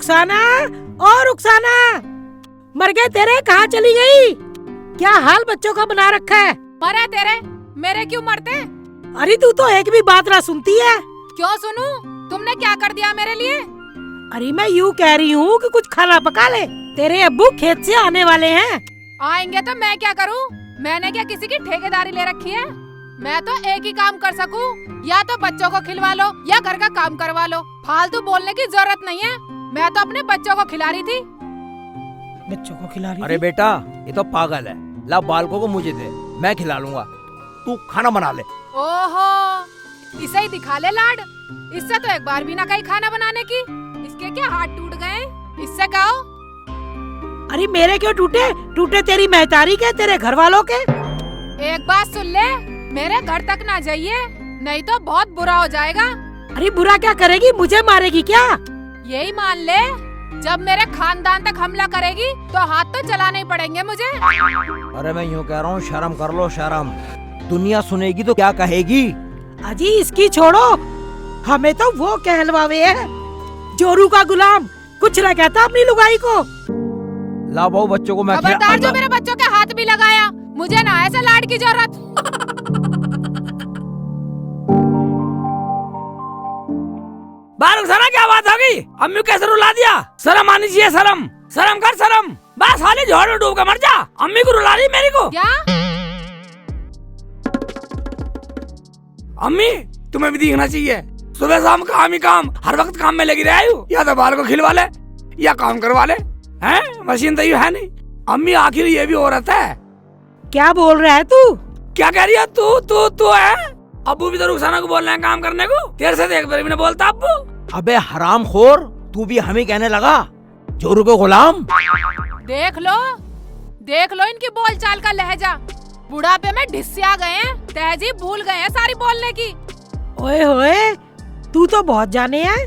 रुखसाना, ओ रुखसाना, मर गए तेरे, कहाँ चली गई? क्या हाल बच्चों का बना रखा है? मरे तेरे, मेरे क्यों मरते? अरे तू तो एक भी बात ना सुनती है। क्यों सुनूं? तुमने क्या कर दिया मेरे लिए? अरे मैं यूँ कह रही हूँ कि कुछ खाना पका ले, तेरे अब्बू खेत से आने वाले हैं। आएंगे तो मैं क्या करूं? मैंने क्या किसी की ठेकेदारी ले रखी है? मैं तो एक ही काम कर सकूं, या तो बच्चों को खिलवा लो या घर का काम करवा लो। फालतू बोलने की जरूरत नहीं है। मैं तो अपने बच्चों को खिला रही थी। बच्चों को खिला रही अरे थी? बेटा, ये तो पागल है। ला बालकों को मुझे दे, मैं खिला लूंगा, तू खाना बना ले। ओहो, इसे ही दिखा ले लाड। इससे तो एक बार भी ना कही खाना बनाने की। इसके क्या हाथ टूट गए? इससे कहो। अरे मेरे क्यों टूटे? टूटे तेरी महतारी के, तेरे घर वालों के। एक बात सुन ले, मेरे घर तक ना जाइए, नहीं तो बहुत बुरा हो जाएगा। अरे बुरा क्या करेगी? मुझे मारेगी क्या? यही मान ले, जब मेरे खानदान तक हमला करेगी तो हाथ तो चलाने ही पड़ेंगे मुझे। अरे मैं यूँ कह रहा हूँ, शर्म कर लो, शर्म। दुनिया सुनेगी तो क्या कहेगी? अजी इसकी छोड़ो, हमें तो वो कहलवावे है, जोरू का गुलाम, कुछ न कहता अपनी लुगाई को। ला बहु, बच्चों को मैं खबरदार जो मेरे बच्चों के हाथ भी लगाया, मुझे ना ऐसा लाड की जरूरत। बालक सारा क्या बात होगी? अम्मी कैसे रुला दिया? शर्म आनी चाहिए, शर्म, शर्म कर, शर्म। बस साले झोड़ में डूब कर मर जा। अम्मी को रुला दी मेरी को। क्या? अम्मी तुम्हें भी दिखना चाहिए, सुबह शाम काम ही काम, हर वक्त काम में लगी रही हूँ। या तो बाल को खिलवा ले या काम करवा ले, हैं? मशीन तो ये है नहीं। अम्मी आखिर ये भी औरत है। क्या बोल रहा है तू? क्या कह रही है तू है? अब्बू भी तो रुखसाना को बोल रहे हैं काम करने को। तेरे से एक बार भी नहीं बोलता अब्बू। अबे हरामखोर, तू भी हमें कहने लगा जोरू के गुलाम। देख लो इनकी बोलचाल का लहजा। बुढ़ापे में ढिस्सिया गए हैं, तहजीब भूल गए हैं सारी बोलने की। ओए होए, तू तो बहुत जाने है,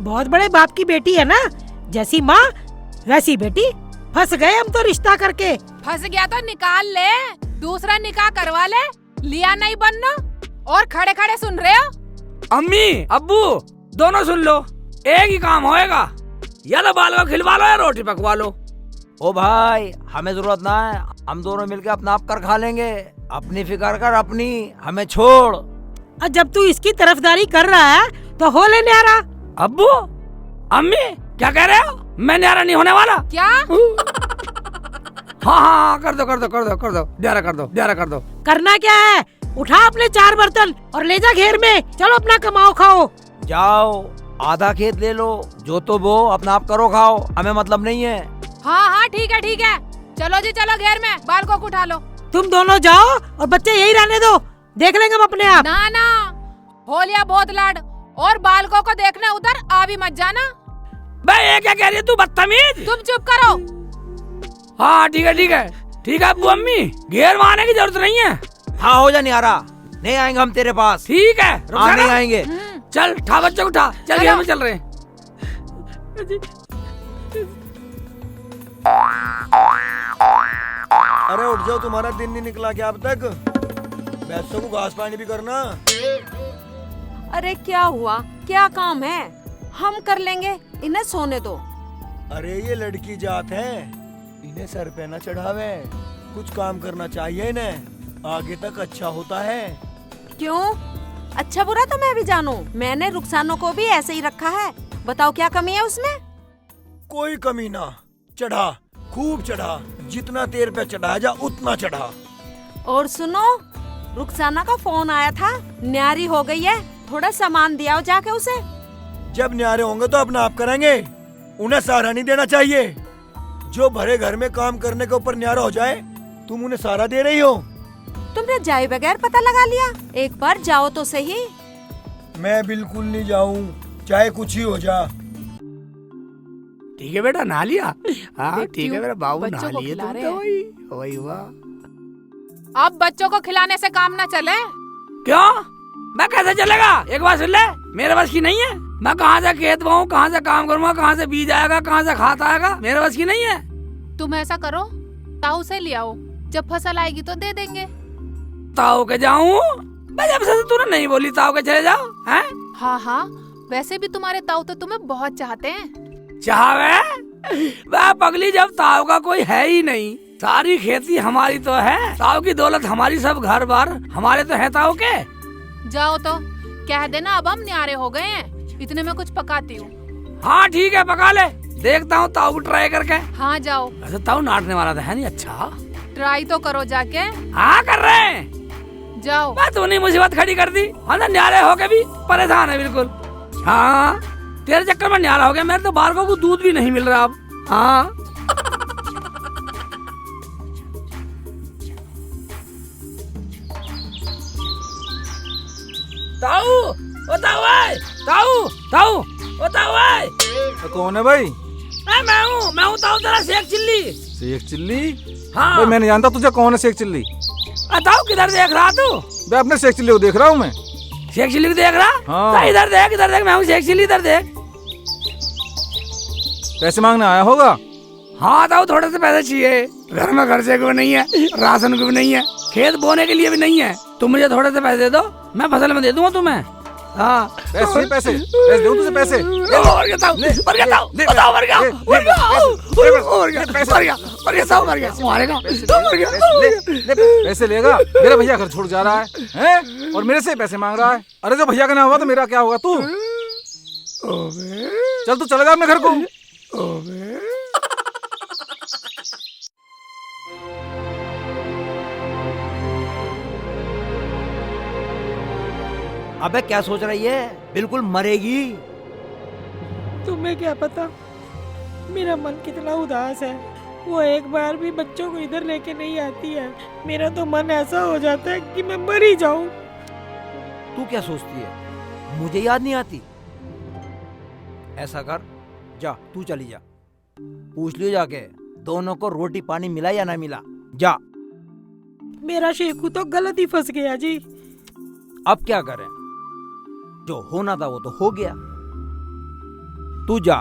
बहुत बड़े बाप की बेटी है ना, जैसी माँ वैसी बेटी। फंस गए हम तो रिश्ता करके। फंस गया तो निकाल ले, दूसरा निकाह करवा ले, लिया नहीं बनना। और खड़े खड़े सुन रहे हो? अम्मी अब्बू दोनों सुन लो, एक ही काम होएगा, या तो बाल को खिलवा लो या रोटी पकवा लो। ओ भाई, हमें जरूरत ना है, हम दोनों मिलकर अपना आप कर खा लेंगे। अपनी फिक्र कर अपनी, हमें छोड़। और जब तू इसकी तरफदारी कर रहा है तो हो ले न्यारा। अब्बू अम्मी क्या कह रहे हो? मैं न्यारा नहीं होने वाला। क्या? हाँ, कर दो न्यारा कर दो। करना क्या है? उठा अपने 4 बर्तन और ले जा घेर में। चलो अपना कमाओ खाओ। जाओ, आधा खेत ले लो, जो तो वो अपना आप करो खाओ, हमें मतलब नहीं है। हाँ ठीक है। चलो जी चलो घेर में, बाल को उठा लो। तुम दोनों जाओ और बच्चे यही रहने दो, देख लेंगे हम अपने आप। ना हो लिया बहुत लाड, और बालकों को देखने उधर आ भी मत जाना। भाई ये क्या कह रही है तू, बदतमीज? तुम चुप करो। हाँ ठीक है अब्बू अम्मी, घेर में आने की जरूरत नहीं है। हाँ हो जा न्यारा, नहीं आएंगे हम तेरे पास। ठीक है, हाँ नहीं आएंगे। चल उठा बच्चों को, उठा, चल घेर में चल रहे हैं। अरे उठ जाओ, तुम्हारा दिन नहीं निकला क्या अब तक? भैंसों को घास पानी भी करना। अरे क्या हुआ, क्या काम है, हम कर लेंगे, इन्हें सोने दो। अरे ये लड़की जात है, इन्हें सर पे न चढ़ावे, कुछ काम करना चाहिए इन्हें, आगे तक अच्छा होता है। क्यों? अच्छा बुरा तो मैं भी जानूं, मैंने रुखसानों को भी ऐसे ही रखा है, बताओ क्या कमी है उसमें? कोई कमी ना, चढ़ा, खूब चढ़ा, जितना तेर पे चढ़ाया जा उतना चढ़ा। और सुनो, रुखसाना का फोन आया था, न्यारी हो गई है, थोड़ा सामान दिया जाके उसे। जब न्यारे होंगे तो अपना आप करेंगे, उन्हें सहारा नहीं देना चाहिए। जो भरे घर में काम करने के ऊपर न्यारा हो जाए, तुम उन्हें सहारा दे रही हो। तुमने जाए बगैर पता लगा लिया, एक बार जाओ तो सही। मैं बिल्कुल नहीं जाऊं, चाहे कुछ ही हो जा। ठीक है बेटा, नहा लिया? हाँ देखती ठीक है हूँ, मेरा बाबू, बच्चों नहा को लिए खिला तुम रहे तो। हैं। वही हुआ। अब बच्चों को खिलाने से काम न चले। क्यों? मैं कैसे चलेगा? एक बार सुन ले, मेरे बस की नहीं है। मैं कहाँ से खेत बाऊँ, कहाँ से काम करूँगा, कहाँ से बीज आएगा, कहाँ से खाद आएगा, मेरे बस की नहीं है। तुम ऐसा करो, ताऊ से ले आओ, जब फसल आएगी तो दे देंगे। ताऊ के जाऊँ? जब से तूने नहीं बोली ताऊ के चले जाओ, हैं? हाँ वैसे भी तुम्हारे ताऊ तो तुम्हें बहुत चाहते हैं। चाहवे वह पगली, जब ताऊ का कोई है ही नहीं, सारी खेती हमारी तो है, ताऊ की दौलत हमारी, सब घर बार हमारे तो है ताऊ के। जाओ तो कह देना अब हम न्यारे हो गए हैं, इतने में कुछ पकाती हूँ। हाँ ठीक है, पका ले, देखता हूँ ताऊ को ट्राई करके। हाँ जाओ। वैसे ताऊ नाटने वाला तो है नहीं। अच्छा ट्राई तो करो जाके। हाँ कर रहे हैं। जाओ। मैं तूने मुसीबत खड़ी कर दी, हम तो न्यारे होके भी परेशान है बिल्कुल। हाँ तेरे चक्कर में न्यारा हो गया, मेरे तो बालकों को दूध भी नहीं मिल रहा अब। हाँ ताऊ, ओ ताऊ है, ताऊ ताऊ, ओ ताऊ है। कौन है भाई? मैं हूँ ताऊ, तेरा शेख चिल्ली। शेख चिल्ली? हाँ भाई मैं नहीं जानता तुझे कौन है शेख चिल्ली। ताऊ किधर देख रहा तू? मैं अपने शेख चिल्ली को देख रहा हूँ मैं। शेख चिल्ली को देख रहा? हाँ। तो इधर देख, मैं हूँ शेख चिल्ली, इधर देख। पैसे मांगने आया होगा। हाँ ताऊ थोड़े से पैसे चाहिए, घर में खर्चे को भी नहीं है, राशन को भी नहीं है, खेत बोने के लिए भी नहीं है। तुम मुझे थोड़े से पैसे दे दो, मैं फसल में दे दूंगा तुम्हें। हाँ पैसे पैसे दूँ तुझे पैसे। पैसे लेगा? मेरा भैया घर छोड़ जा रहा है और मेरे से पैसे मांग रहा है। अरे जो भैया का ना हुआ तो मेरा क्या होगा? तू चल, तू चलेगा अपने घर को। अबे क्या सोच रही है? बिल्कुल मरेगी। तुम्हें क्या पता मेरा मन कितना उदास है। वो एक बार भी बच्चों को इधर लेके नहीं आती है। मेरा तो मन ऐसा हो जाता है कि मैं मर ही जाऊं। तू क्या सोचती है, मुझे याद नहीं आती? ऐसा कर, जा तू चली जा, पूछ लियो जाके दोनों को रोटी पानी मिला या ना मिला। जा। मेरा शेखू तो गलत ही फंस गया जी। अब क्या करें, जो होना था वो तो हो गया। तू जा,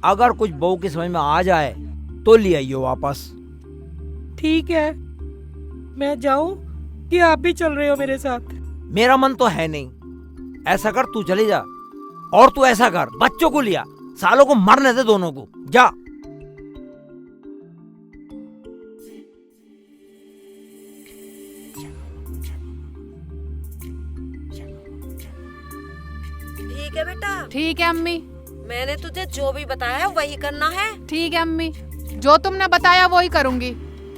अगर कुछ बहू की समझ में आ जाए तो ले आइयो वापस। ठीक है, मैं जाऊं कि आप भी चल रहे हो मेरे साथ? मेरा मन तो है नहीं। ऐसा कर, तू चली जा, और तू ऐसा कर, बच्चों को लिया, सालों को मरने दे दोनों को। जा। ठीक है बेटा, ठीक है अम्मी। मैंने तुझे जो भी बताया है वही करना है। ठीक है अम्मी, जो तुमने बताया वही करूँगी।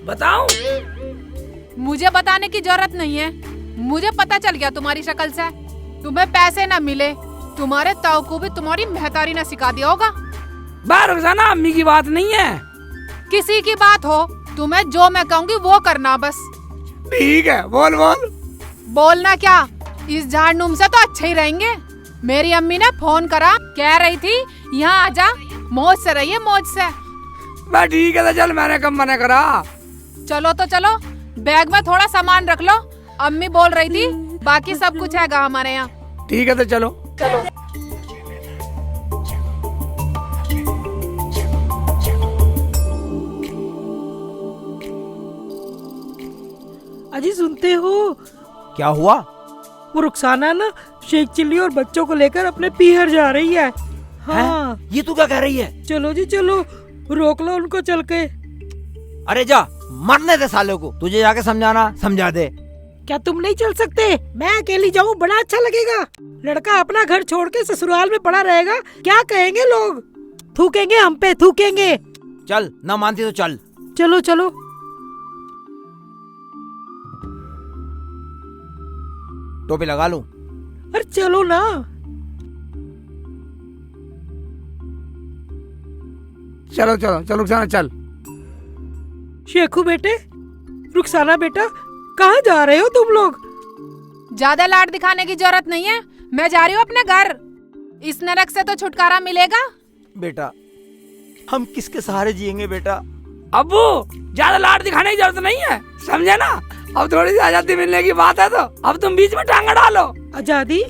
बताऊं? मुझे बताने की जरूरत नहीं है, मुझे पता चल गया तुम्हारी शक्ल से। तुम्हें पैसे न मिले, तुम्हारे ताऊ को भी तुम्हारी महतारी ने सिखा दिया होगा। बाहर रुखसाना, अम्मी की बात नहीं है। किसी की बात हो, तुम्हें जो मैं कहूँगी वो करना बस। ठीक है, बोल बोल। बोलना क्या, इस झाड़ नुम से तो अच्छे ही रहेंगे। मेरी अम्मी ने फोन करा, कह रही थी यहाँ आजा, मौज से रहिए, मौज से। बस ठीक है, तो चल, मैंने कब मना करा। चलो तो चलो, बैग में थोड़ा सामान रख लो, अम्मी बोल रही थी बाकी सब कुछ हैगा हमारे यहाँ। ठीक है, तो चलो। अजी सुनते हो? क्या हुआ? वो रुखसाना ना शेख चिल्ली और बच्चों को लेकर अपने पीहर जा रही है। हाँ है? ये तू क्या कह रही है? चलो जी चलो, रोक लो उनको चल के। अरे जा, मरने दे सालों को, तुझे जाके समझाना समझा दे। क्या तुम नहीं चल सकते? मैं अकेली जाऊँ, बड़ा अच्छा लगेगा। लड़का अपना घर छोड़ के ससुराल में पड़ा रहेगा, क्या कहेंगे लोग? थूकेंगे हम पे, थूकेंगे। चल, ना मानती तो चल। चलो चलो। टोपी लगा लूं? अरे चलो ना। चलो चलो चलो रुखसाना, चल। शेखू बेटे, रुखसाना बेटा, कहाँ जा रहे हो तुम लोग? ज्यादा लाड दिखाने की जरूरत नहीं है, मैं जा रही हूँ अपने घर। इस नरक से तो छुटकारा मिलेगा। बेटा, हम किसके सहारे जिएंगे बेटा? अब्बू, ज्यादा लाड दिखाने की जरूरत नहीं है, समझे ना? अब थोड़ी सी आजादी मिलने की बात है, तो अब तुम बीच में टांगा डालो। आजादी?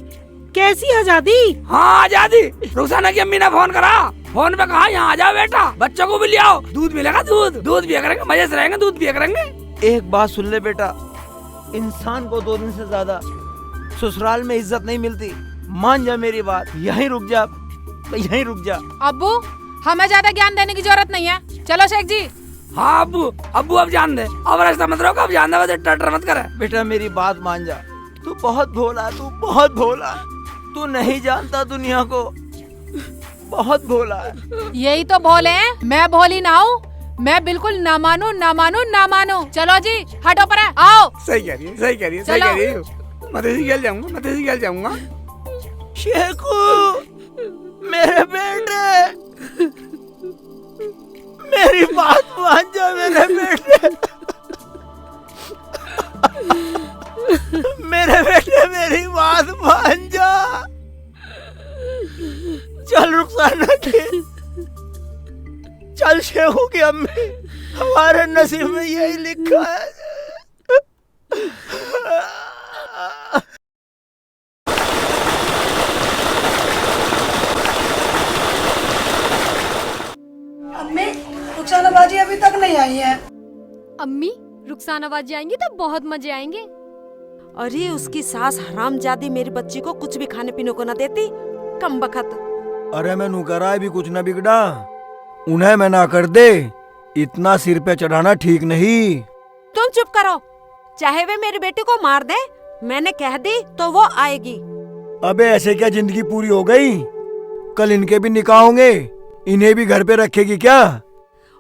कैसी आजादी? हाँ आजादी। रुखसाना की अम्मी ने फोन करा, फोन पे कहा यहाँ आ जाओ बेटा, बच्चों को भी ले आओ, दूध मिलेगा, दूध पिया करेंगे, मजे से रहेंगे, दूध पिया करेंगे। एक बात सुन ले बेटा, इंसान को 2 दिन से ज्यादा ससुराल में इज्जत नहीं मिलती। मान जा मेरी बात, यहीं रुक जा, तो यहीं रुक जा। अब्बू, हमें ज्यादा ज्ञान देने की जरूरत नहीं है। चलो शेख जी। हाँ अब्बू, अब्बू अब जान दे, अब रास्ता मत रोक, अब जान दे, बस टटर मत करे। बेटा मेरी बात मान जा, तू बहुत भोला, तू बहुत भोला, तू नहीं जानता दुनिया को, बहुत भोला है। यही तो भोले हैं, मैं भोली ना हूँ। मैं बिल्कुल ना मानू ना मानू ना मानू। चलो जी हटो पर है, आओ। सही कह रही है, सही कह रही है, सही कह रही है। मैं तेजी खेल जाऊंगा, मैं तेजी खेल जाऊंगा। शेखू मेरे बेटे, मेरी बात मान जा मेरे बेटे, मेरे बेटे मेरी बात मान जा। चल रुखसाना के, चल शेखू की अम्मी, हमारे नसीब में यही लिखा है। अम्मी, रुखसाना बाजी अभी तक नहीं आई है। अम्मी, रुखसाना बाजी आएंगी तो बहुत मजे आएंगे। अरे उसकी सास हरामजादी मेरी बच्ची को कुछ भी खाने पीने को न देती, कम बखत। अरे मैं नुकरा भी कुछ न बिगड़ा, उन्हें मैं ना कर दे, इतना सिर पे चढ़ाना ठीक नहीं। तुम चुप करो, चाहे वे मेरी बेटी को मार दे, मैंने कह दी तो वो आएगी। अबे ऐसे क्या जिंदगी पूरी हो गई? कल इनके भी निकाह होंगे, इन्हें भी घर पे रखेगी क्या?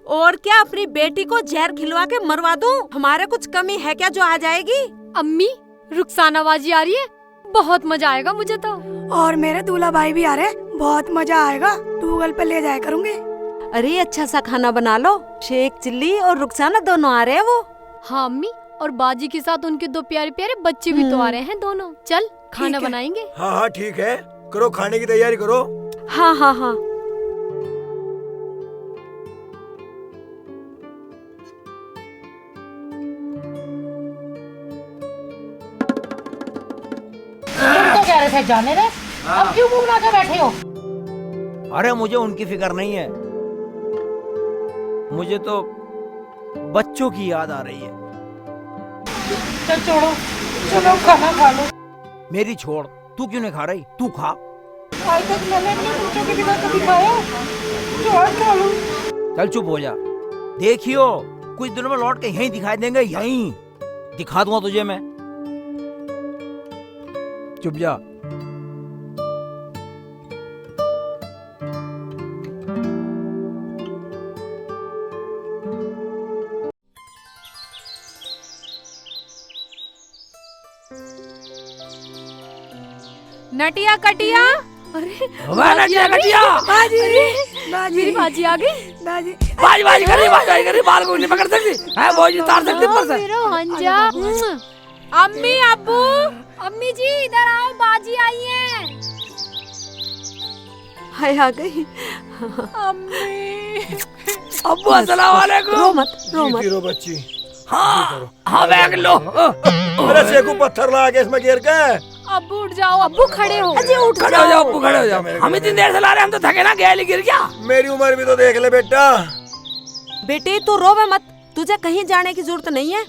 और क्या अपनी बेटी को जहर खिलवा के मरवा दूं? हमारे कुछ कमी है क्या जो आ जाएगी? अम्मी, रुखसाना बाजी आ रही है, बहुत मजा आएगा मुझे तो। और मेरे दूल्हा भाई भी आ रहे, बहुत मजा आएगा, गूगल पे ले जाया करूँगी। अरे अच्छा सा खाना बना लो, शेख चिल्ली और रुखसाना दोनों आ रहे हैं वो। हाँ अम्मी, और बाजी के साथ उनके दो प्यारे प्यारे बच्चे भी तो आ रहे हैं दोनों। चल खाना ठीक है। बनाएंगे। हाँ हाँ ठीक है, करो खाने की तैयारी करो। हाँ हाँ हाँ। तुम तो कह रहे थे जाने दे, अब क्यों मुंह बना के बैठे हो? अरे मुझे उनकी फिक्र नहीं है, मुझे तो बच्चों की याद आ रही है। चल छोड़ो, चलो खाना खा लो। मेरी छोड़, तू क्यों नहीं खा रही? तू खा। आज तक मैंने अपने बच्चों के बिना कभी खाया, छोड़ खा लो। चल चुप हो जा, देखियो कुछ दिनों में लौट के यहीं दिखाई देंगे, यहीं दिखा दूंगा तुझे मैं। चुप जा। नटिया कटिया। अरे वाह नटिया कटिया, बाजी, मेरी बाजी आ गई। बाजी, बाज बाज कर रही, बाल को नहीं पकड़ सकती है, वो जी उतार सकती पर से। मेरा हंजा। अम्मी अब्बू, अम्मी जी इधर आओ, बाजी आई है। हाय आ गई। अम्मी। अब्बू अस्सलाम वालेकुम। रो मत, रो मत। जीती रहो बच्ची। हाँ हाँ बैग लो। अरे शेखू पत्थर ला के इसमें गिर के। अब्बू उठ जाओ, अब्बू खड़े हो। अजी उठ खड़े हो जाओ अब्बू, खड़े हो जाओ। हम इतनी देर से ला रहे हैं, हम तो थके ना, गया गिर गया। मेरी उम्र भी तो देख ले बेटा। बेटे तू रोवे मत, तुझे कहीं जाने की जरूरत नहीं है,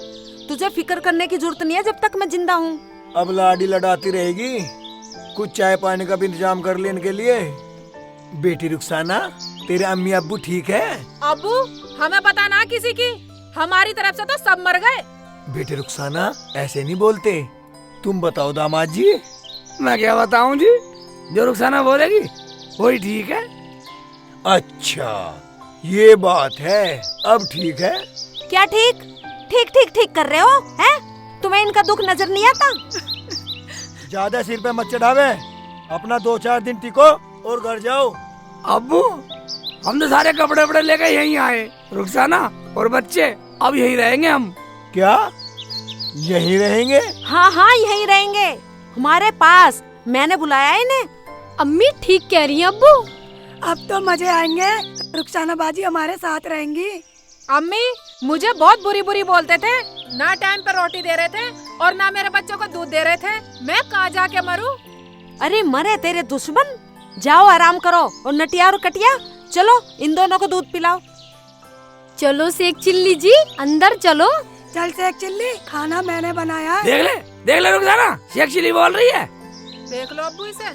तुझे फिक्र करने की जरूरत नहीं है जब तक मैं जिंदा हूँ। अब लाडी लड़ाती रहेगी, कुछ चाय पानी का भी इंतजाम कर ले इनके लिए। बेटी रुखसाना, तेरे अम्मी अब्बू ठीक है? अब्बू हमें पता ना किसी की, हमारी तरफ से तो सब मर गए। बेटी रुखसाना ऐसे नहीं बोलते, तुम बताओ दामाद जी। मैं क्या बताऊं जी, जो रुखसाना बोलेगी वही ठीक है। अच्छा ये बात है, अब ठीक है। क्या ठीक? ठीक ठीक ठीक कर रहे हो हैं? तुम्हें इनका दुख नजर नहीं आता? ज्यादा सिर पे मत चढ़ावे, अपना 2-4 दिन टिको और घर जाओ। अब्बू हम तो सारे कपड़े वपड़े लेकर यहीं आए, रुखसाना और बच्चे अब यहीं रहेंगे हम। क्या यहीं रहेंगे? हाँ हाँ यहीं रहेंगे, हमारे पास। मैंने बुलाया इन्हें। अम्मी ठीक कह रही हैं अब्बू। अब तो मजे आएंगे, रुखसाना बाजी हमारे साथ रहेंगी। अम्मी मुझे बहुत बुरी बुरी बोलते थे, ना टाइम पर रोटी दे रहे थे और ना मेरे बच्चों को दूध दे रहे थे। मैं कहाँ जाके मरूं? अरे मरे तेरे दुश्मन, जाओ आराम करो। और नटिया और कटिया चलो इन दोनों को दूध पिलाओ। चलो शेख चिल्ली जी अंदर चलो। चल शेख चिल्ली, खाना मैंने बनाया है। देख ले रुखसाना, शेख चिल्ली बोल रही है। देख लो अब्बू इसे।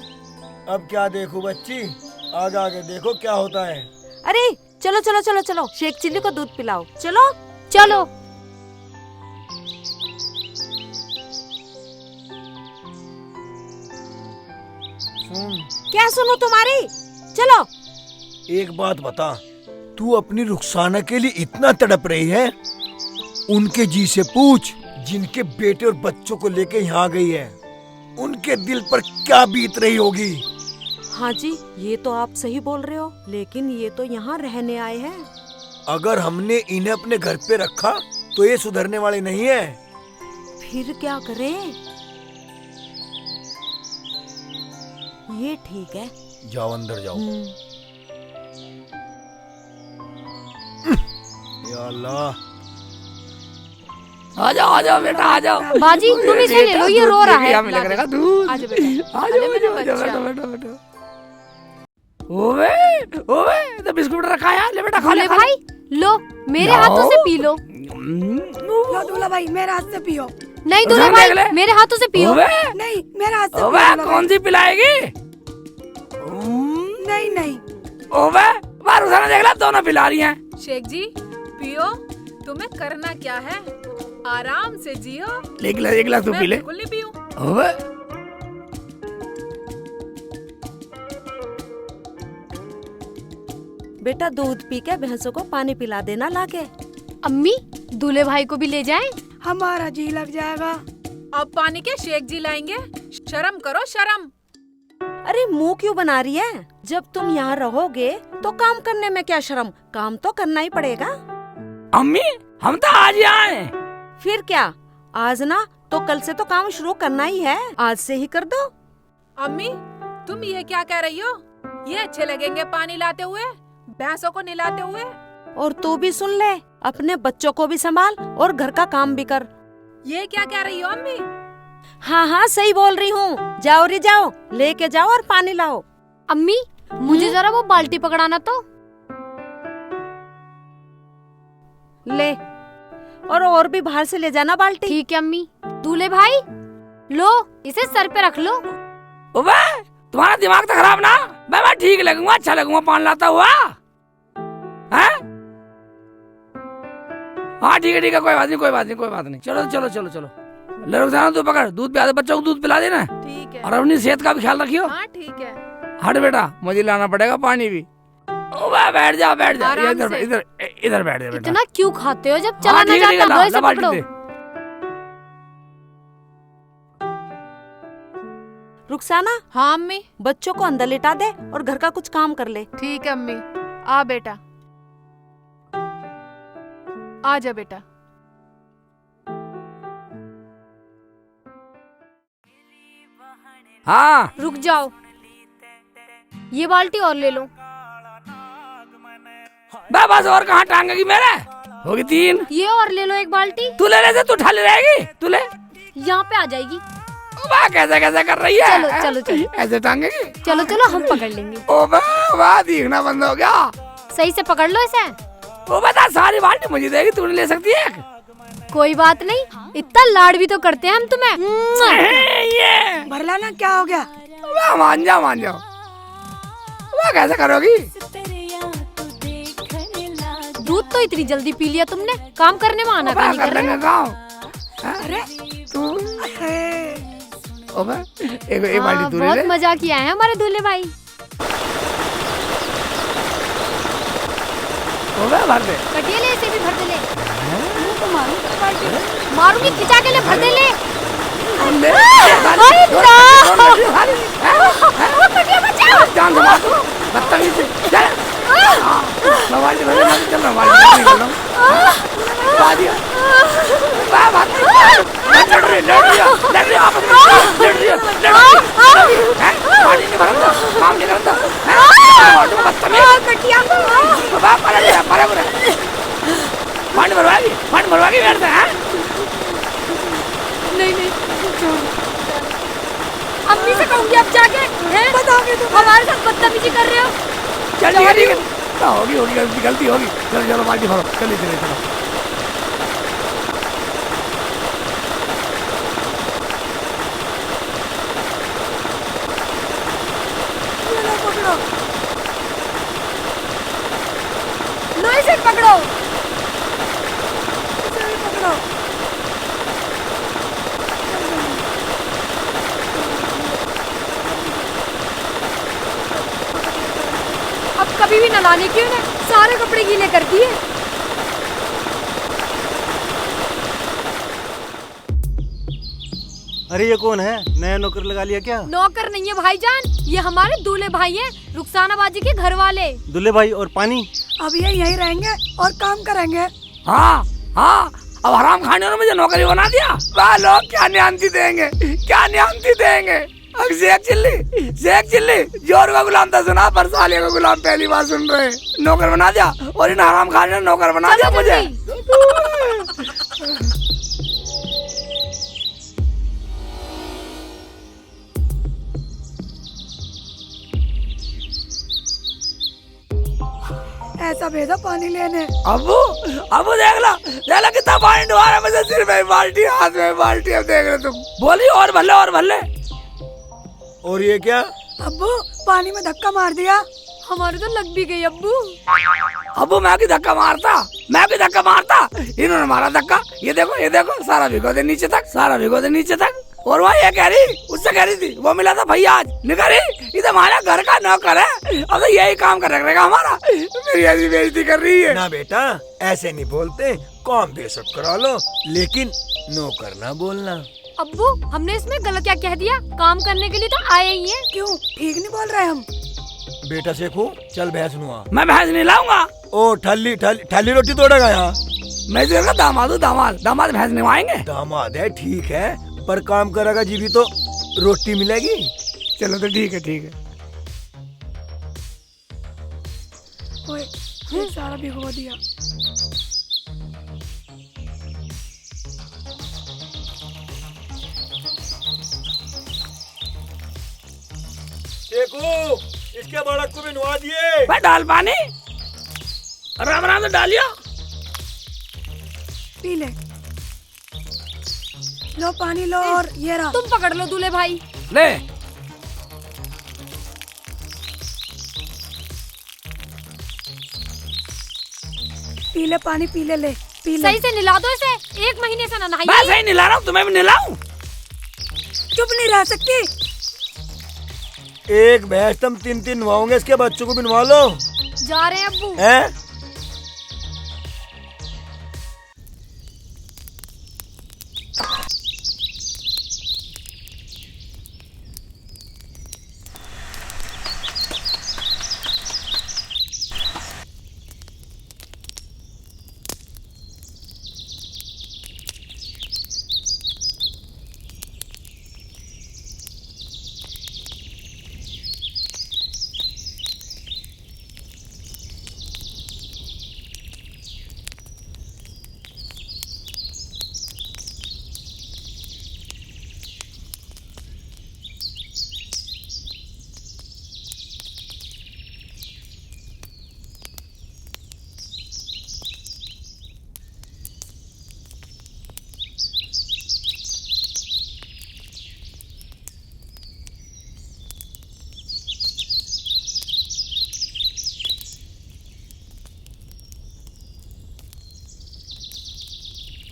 अब क्या देखूं बच्ची, आगे आगे देखो क्या होता है। अरे चलो चलो चलो चलो, शेख चिल्ली को दूध पिलाओ, चलो चलो। क्या सुनो तुम्हारी, चलो। एक बात बता, तू अपनी रुखसाना के लिए इतना तड़प रही है, उनके जी से पूछ जिनके बेटे और बच्चों को लेके यहाँ गई है, उनके दिल पर क्या बीत रही होगी। हाँ जी, ये तो आप सही बोल रहे हो, लेकिन ये तो यहाँ रहने आए हैं। अगर हमने इन्हें अपने घर पे रखा तो ये सुधरने वाले नहीं है। फिर क्या करें? ये ठीक है। जाओ अंदर जाओ। या अल्लाह। आ जाओ बेटा, आ जाओ। बाजी तुम इसे ले लो, ये रो रहा है। हमें लग रहा है दूध। आ जाओ बेटा, आ जाओ बेटा। ओवे ओवे, तो बिस्कुट रखा है, ले बेटा खा ले भाई लो, मेरे हाथों से पी लो। लो दूल्हा भाई, मेरे हाथ से पियो। नहीं दूल्हा भाई, मेरे हाथों से पियो। नहीं, मेरे हाथ से ओवे, पियो। कौन सी पिलाएगी? नहीं नहीं। ओवे, बार उधर देख ला, दोनों पिला रही हैं। शेख जी पियो, तुम्हें करना क्या है, आराम से जियो। एक गिलास तू पी ले। बिल्कुल नहीं पीऊं। ओवे, बेटा दूध पी के भैंसों को पानी पिला देना लाके। अम्मी दूल्हे भाई को भी ले जाएं। हमारा जी लग जाएगा। अब पानी के शेख जी लाएंगे, शर्म करो शर्म। अरे मुंह क्यों बना रही है? जब तुम यहाँ रहोगे तो काम करने में क्या शर्म, काम तो करना ही पड़ेगा। अम्मी हम तो आज ही आए। फिर क्या, आज ना तो कल से तो काम शुरू करना ही है, आज से ही कर दो। अम्मी तुम ये क्या कह रही हो? ये अच्छे लगेंगे पानी लाते हुए, भैंसों को नहलाते हुए। और तू भी सुन ले, अपने बच्चों को भी संभाल और घर का काम भी कर। ये क्या कह रही हो अम्मी? हाँ हाँ सही बोल रही हूँ। जाओ रे जाओ, लेके जाओ और पानी लाओ। अम्मी मुझे जरा वो बाल्टी पकड़ाना तो। ले, और भी बाहर से ले जाना बाल्टी। ठीक है अम्मी। दूल्हे भाई लो, इसे सर पे रख लो। ओवे, तुम्हारा दिमाग तो खराब ना, मैं ठीक लगूंगा, अच्छा लगूंगा पानी लाता हुआ। हैं? हाँ ठीक है, कोई बात नहीं। चलो ले रुखसाना, तू पकड़, दूध पिला दे, बच्चों को दूध पिला देना। ठीक है। और अपनी सेहत का भी ख्याल रखियो। हाँ ठीक है। हट बेटा, मुझे लाना पड़ेगा पानी भी। ओवे, बैठ जा आराम से। इधर बैठ जा बेटा। इतना क्यों खाते हो, जब हाँ, चला ना ठीक है, जाता ला, दो इसे ला बाल्टी पकड़ो। दे। रुखसाना, हाँ अम्मी। बच्चों को अंदर लिटा दे और घर का कुछ काम कर ले। ठीक है अम्मी। आ बेटा, आ जा बेटा। हाँ रुक जाओ, ये बाल्टी और ले लो। बस और कहाँ टांगेगी मेरे, होगी 3। ये और ले लो एक बाल्टी। तू ले ले, तू ठाली रहेगी, तू ले। यहाँ पे आ जाएगी। वाह, कैसे कर रही है? चलो। ऐसे टांगेगी? चलो हम पकड़ लेंगे। ओ वाह, दिखना बंद हो गया। सही से पकड़ लो इसे। ओ बता, सारी बाल्टी मुझे देगी, तू नहीं ले सकती है? कोई बात नहीं, इतना लाड भी तो करते हैं हम तुम्हें। ये भर लाना, क्या हो गया? वाह, मान जाओ। वाह, कैसे करोगी? दूध तो इतनी जल्दी पी लिया तुमने, काम करने में आना नहीं कर रहे। अरे तू एक बाल्टी हाँ, तू ले बहुत ले। मजा किया है हमारे दूल्हे भाई। भर दे। कटिए ले, इसे भी भर दे ले। मारूंगी, खिंचा के ले, भर दे ले। जान से मार, बदतमीज। मोबाइल चल रहा पानी भरवागी बैठते हैं। नहीं अम्मी से कहूंगी अब जाके, बताओगे तुम हमारे साथ बदतमीजी कर रहे हो। चल ठीक है, होगी गलती होगी। चलो बाल्टी भरो, चलो। पकड़ो। इसे भी पकड़ो। अब कभी भी नलाने क्यों ना, सारे कपड़े गीले कर दिए। अरे ये कौन है? नया नौकर लगा लिया क्या? नौकर नहीं है भाईजान, ये हमारे दूल्हे भाई हैं, रुखसाना बाजी के घर वाले। दूल्हे भाई और पानी? अब ये यहीं रहेंगे और काम करेंगे। हाँ हाँ, अब हराम खाने ने मुझे नौकरी बना दिया। वाह, लोग क्या न्यामती देंगे, क्या न्यामती देंगे। अब शेख चिल्ली जोर का गुलाम था सुना, पर साले का गुलाम पहली बार सुन रहे। नौकर बना दिया, और इन हराम खाने ने नौकर बना दिया मुझे। ऐसा भेजा पानी लेने। अबू देख लो कितना पानी डुबा रहा है मुझे, सिर में बाल्टी, हाथ में बाल्टी। अब देख रहे तुम, बोली और भले। और ये क्या? अब्बू पानी में धक्का मार दिया। हमारे तो लग भी गई अब्बू। अबू मैं भी धक्का मारता, इन्होंने मारा धक्का। ये देखो सारा भिगो दे नीचे तक। और वहाँ ये कह रही, उससे कह रही थी वो मिला था भैया आज, निकली ये तो हमारा घर का नौकर है, अब तो यही काम कर रखेगा हमारा। मेरी ऐसी बेइज्जती कर रही है। ना बेटा, ऐसे नहीं बोलते, काम बेशक करा लो, लेकिन नौकर ना बोलना। अब्बू हमने इसमें गलत क्या कह दिया? काम करने के लिए तो आए ही हैं। क्यों ठीक नहीं बोल रहे हम? बेटा शेखू, चल भैंस नुआ। मैं भैंस नहीं लाऊंगा। ओ ठल्ली रोटी तोड़ेगा यहाँ? मैं जो दामाद हूँ, दामाद भैंस निभाएंगे। दामाद है ठीक है, पर काम करेगा जी भी तो रोटी मिलेगी। चलो तो ठीक है। ओए, ये सारा भिगो दिया। शेखू, इसके बालक को भी नुआ दिए। मैं डाल पानी, राम से डालियो। पी ले, लो पानी लो। और ये रहा। तुम पकड़ लो दूल्हे भाई। ले पी ले पानी, पी ले पी ले। सही से निला दो इसे, 1 महीने से ना नहाई। मैं सही निला रहा हूँ, तुम्हें भी निलाऊं? चुप नहीं रह सकती। एक भैंस तुम 3 नुआओगे, इसके बच्चों को भी नुआ लो। जा रहे हैं अब्बू। हैं?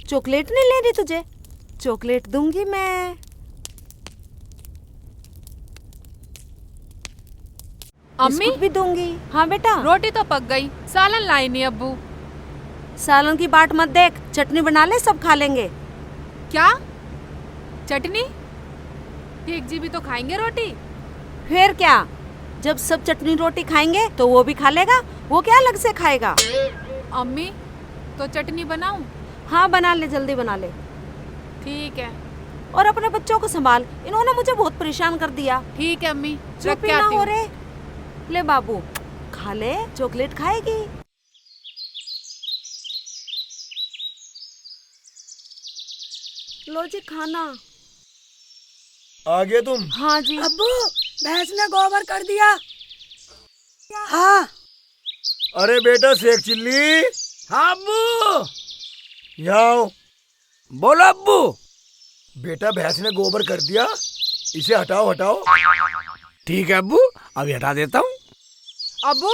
चॉकलेट नहीं ले रही तुझे? चॉकलेट दूंगी मैं। अम्मी बिस्कुट भी दूंगी। हाँ बेटा। रोटी तो पक गई, सालन लाई नहीं अब्बू। सालन की बाट मत देख, चटनी बना ले, सब खा लेंगे। क्या चटनी? एक जी भी तो खाएंगे रोटी। फिर क्या, जब सब चटनी रोटी खाएंगे तो वो भी खा लेगा, वो क्या अलग से खाएगा? अम्मी तो चटनी बनाऊं? हाँ बना ले, जल्दी बना ले। ठीक है। और अपने बच्चों को संभाल, इन्होंने मुझे बहुत परेशान कर दिया। ठीक है अम्मी, चुप रख के ही ना आती हो हूँ। रहे। ले बाबू खा ले, चॉकलेट खाएगी। लो जी खाना। आ गए तुम? हाँ जी। अब्बू भैंस ने गोबर कर दिया। हाँ। अरे बेटा शेख चिल्ली, हाँ अब्बू। यहाँ आओ। बोलो अब्बू। बेटा भैंस ने गोबर कर दिया, इसे हटाओ हटाओ। ठीक है अब्बू, अभी हटा देता हूँ। अब्बू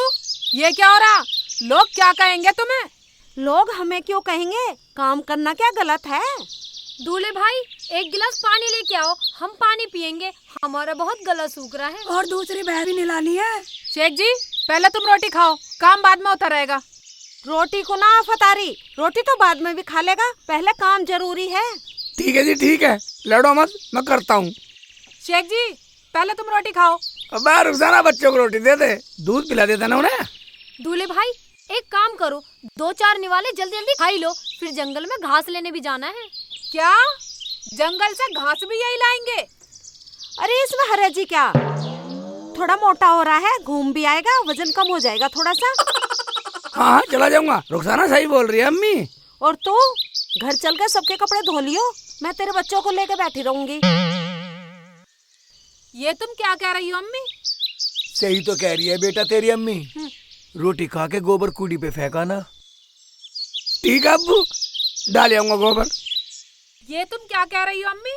ये क्या हो रहा? लोग क्या कहेंगे तुम्हें? लोग हमें क्यों कहेंगे? काम करना क्या गलत है? दूल्हे भाई एक गिलास पानी लेके आओ, हम पानी पियेंगे, हमारा बहुत गला सूख रहा है। और दूसरी बहन भी निलानी है। शेख जी पहले तुम रोटी खाओ, काम बाद में होता रहेगा। रोटी को ना आफत आ रही, रोटी तो बाद में भी खा लेगा, पहले काम जरूरी है। ठीक है जी ठीक है, लड़ो मत, मैं करता हूँ। शेख जी पहले तुम रोटी खाओ। अब रुखसाना बच्चों को रोटी दे दे, दूध पिला देता ना उन्हें। दूल्हे भाई एक काम करो, 2-4 निवाले जल्दी जल्दी खाई लो, फिर जंगल में घास लेने भी जाना है। क्या जंगल से घास भी यही लाएंगे? अरे इसमें हरज ही क्या, थोड़ा मोटा हो रहा है, घूम भी आएगा, वजन कम हो जाएगा थोड़ा सा। हाँ हाँ चला जाऊंगा, रुखसाना सही बोल रही है अम्मी। और तू घर चलकर सबके कपड़े धो लियो, मैं तेरे बच्चों को लेकर बैठी रहूंगी। ये तुम क्या कह रही हो अम्मी? सही तो कह रही है बेटा तेरी अम्मी। रोटी खा के गोबर कूड़ी पे फेंका ना। ठीक है अब्बू, डाल आऊंगा गोबर। ये तुम क्या कह रही हो अम्मी?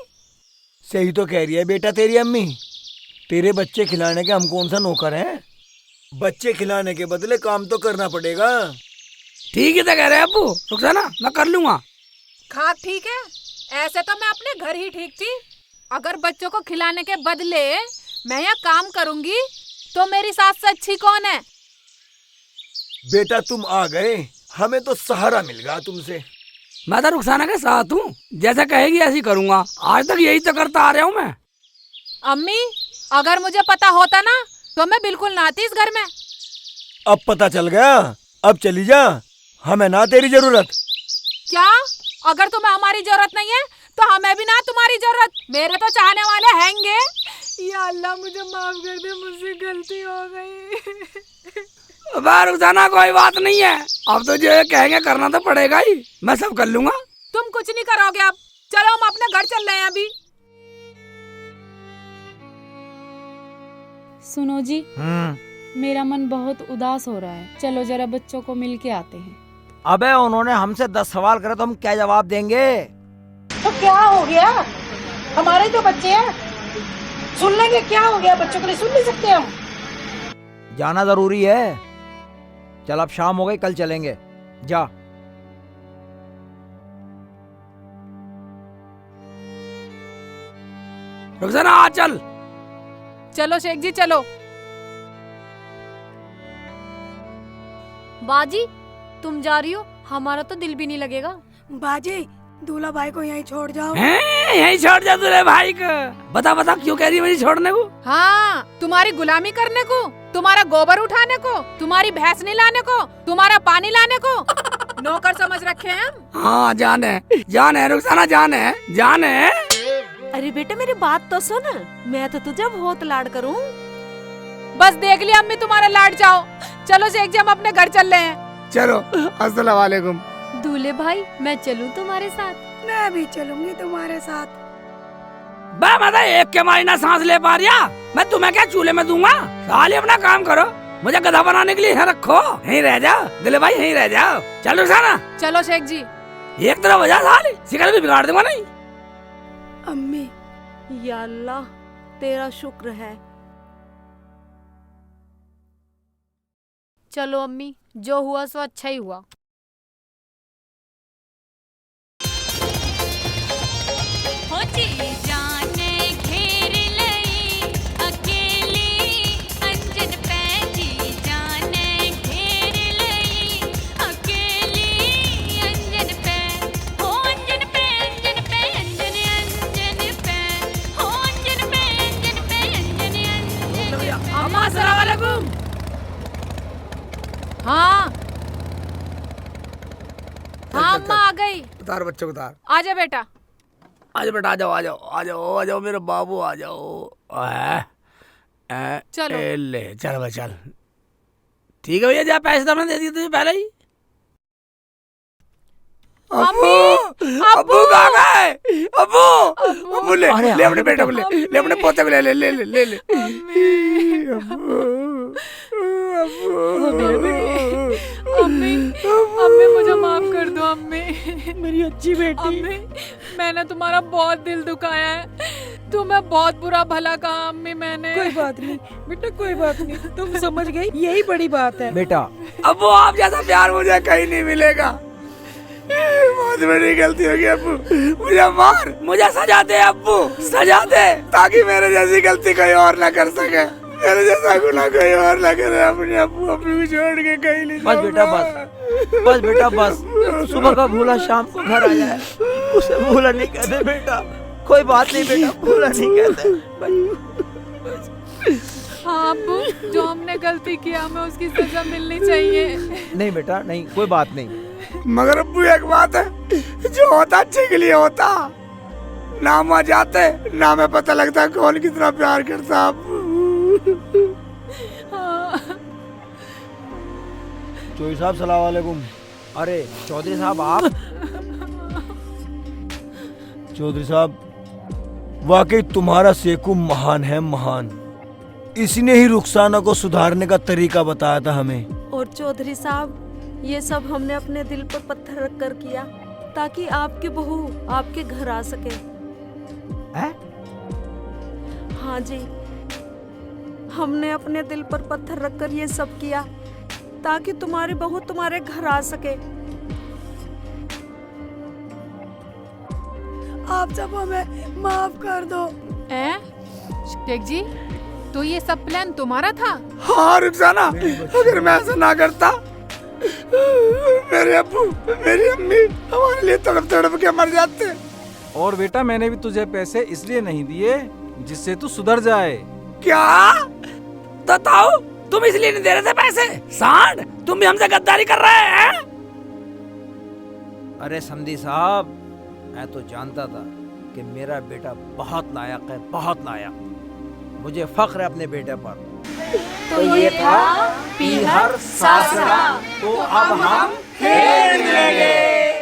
सही तो कह रही है बेटा तेरी अम्मी। तेरे बच्चे खिलाने के हम कौन सा नौकर हैं? बच्चे खिलाने के बदले काम तो करना पड़ेगा। ठीक है तो कह रहे हैं अब्बू, रुखसाना मैं कर लूंगा। खा ठीक है, ऐसे तो मैं अपने घर ही ठीक थी। अगर बच्चों को खिलाने के बदले मैं यहाँ काम करूंगी तो मेरी सास से अच्छी कौन है? बेटा तुम आ गए, हमें तो सहारा मिल गया तुमसे। मैं तो रुखसाना के साथ हूँ, जैसा कहेगी ऐसी करूंगा। आज तक यही तो करता आ रहा हूँ मैं। अम्मी अगर मुझे पता होता ना तो मैं बिल्कुल ना आती इस घर में। अब पता चल गया, अब चली जा, हमें ना तेरी जरूरत। क्या? अगर तुम्हें हमारी जरूरत नहीं है तो हमें भी ना तुम्हारी जरूरत। मेरे तो चाहने वाले हैंगे। या अल्लाह मुझे माफ कर दे, मुझसे गलती हो गई। रुखसाना कोई बात नहीं है, अब तो जो कहेंगे करना तो पड़ेगा ही, मैं सब कर लूंगा। तुम कुछ नहीं करोगे अब, चलो हम अपने घर चल रहे हैं अभी। सुनो जी, मेरा मन बहुत उदास हो रहा है, चलो जरा बच्चों को मिल के आते हैं। अबे उन्होंने हमसे 10 सवाल करे तो हम क्या जवाब देंगे? तो क्या हो गया, हमारे तो बच्चे हैं, सुन लेंगे। क्या हो गया, बच्चों के लिए सुन नहीं सकते हम? जाना जरूरी है। चल अब शाम हो गई, कल चलेंगे, जा। रुखसाना आ चल। चलो शेख जी चलो। बाजी तुम जा रही हो, हमारा तो दिल भी नहीं लगेगा। बाजी दूल्हा भाई को यहीं छोड़ जाओ। यहीं छोड़ जा दूल्हे भाई को। बता बता क्यों कह रही है मुझे छोड़ने को? हाँ, तुम्हारी गुलामी करने को, तुम्हारा गोबर उठाने को, तुम्हारी भैंस निलाने को, तुम्हारा पानी लाने को नौकर समझ रखे हैं हम। हाँ जान है रुखसाना, जान है। अरे बेटा मेरी बात तो सुन, मैं तो तुझे बहुत लाड करूं। बस देख लिया अम्मी तुम्हारा लाड जाओ। चलो शेख जी हम अपने घर चल रहे हैं। चलो, अस्सलाम वालेकुम। दूल्हे भाई मैं चलूं तुम्हारे साथ? मैं भी चलूंगी तुम्हारे साथ। मैं एक के मारी ना सांस ले पा रहा, मैं तुम्हें क्या चूल्हे में दूंगा? साले अपना काम करो, मुझे गधा बनाने के लिए यहाँ रखो। यहीं रह जाओ दिले भाई, यहीं रह जाओ। चल रुखसाना। चलो शेख जी। एक तरफ वजह साले शिकार भी बिगाड़ दूंगा नहीं। अम्मी या अल्लाह तेरा शुक्र है। चलो अम्मी, जो हुआ सो अच्छा ही हुआ। हाँ हाँ अम्मा आ गई। उतार बच्चों को उतार। आजा बेटा। आजा बेटा, आ जाओ आ जाओ आ जाओ आ जाओ मेरे बाबू, आ जाओ। चलो ले चल भाई चल। ठीक है भैया, जा पैसे तो मैंने दे दिए तुझे पहले ही। अब्बू कहाँ गए? अब्बू ले अपने बेटे को, ले अपने पोते को, ले। अम्मी अम्मी मुझे माफ कर दो अम्मी। मेरी अच्छी बेटी। अम्मी मैंने तुम्हारा बहुत दिल दुखाया है, तुम्हें बहुत बुरा भला कहा अम्मी मैंने। कोई बात नहीं बेटा, कोई बात नहीं, तुम समझ गई, यही बड़ी बात है। बेटा अब्बू आप जैसा प्यार मुझे कहीं नहीं मिलेगा। बहुत बड़ी गलती हो गई अब्बू, मुझे मार, मुझे सजा दे अब्बू, सजा दे, ताकि मेरे जैसी गलती कोई और ना कर सके, मेरे जैसा गुनाह कोई और ना करे। अपने अब्बू अब्बू को छोड़ के कहीं नहीं बस बेटा बस बेटा बस, सुबह का भूला शाम को घर आ जाए, उसे भूला नहीं कहते बेटा। कोई बात नहीं बेटा, भूला नहीं कहते। हाँ अब्बू, जो हमने गलती किया हमें उसकी सजा मिलनी चाहिए। नहीं बेटा नहीं, कोई बात नहीं। मगर अब्बू एक बात है, जो होता अच्छे के लिए होता, ना वहाँ जाते ना हमें पता लगता कौन कितना प्यार करता। अब्बू चौधरी साहब सलाम वालेकुम। अरे चौधरी साहब आप? चौधरी साहब वाकई तुम्हारा सेकू महान है, महान। इसने ही रुखसाना को सुधारने का तरीका बताया था हमें। और चौधरी साहब, ये सब हमने अपने दिल पर पत्थर रख कर किया ताकि आपकी बहू आपके घर आ सके। है? हाँ जी, हमने अपने दिल पर पत्थर रखकर ये सब किया ताकि तुम्हारी बहू तुम्हारे घर आ सके। आप सब हमें माफ कर दो। शेख जी, तो ये सब प्लान तुम्हारा था? हाँ रुखसाना, अगर मैं ऐसा ना करता, मेरे अब्बू मेरी अम्मी हमारे लिए तड़प तड़प के मर जाते। और बेटा मैंने भी तुझे पैसे इसलिए नहीं दिए जिससे तू सुधर जाए। क्या? तो ताऊ तुम इसलिए नहीं दे रहे थे पैसे? सांड, तुम भी हमसे गद्दारी कर रहे हैं? अरे समधी साहब, मैं तो जानता था कि मेरा बेटा बहुत लायक है, बहुत लायक। मुझे फख्र है अपने बेटे पर। तो ये था पीहर सासरा, तो अब हम खेल लेंगे।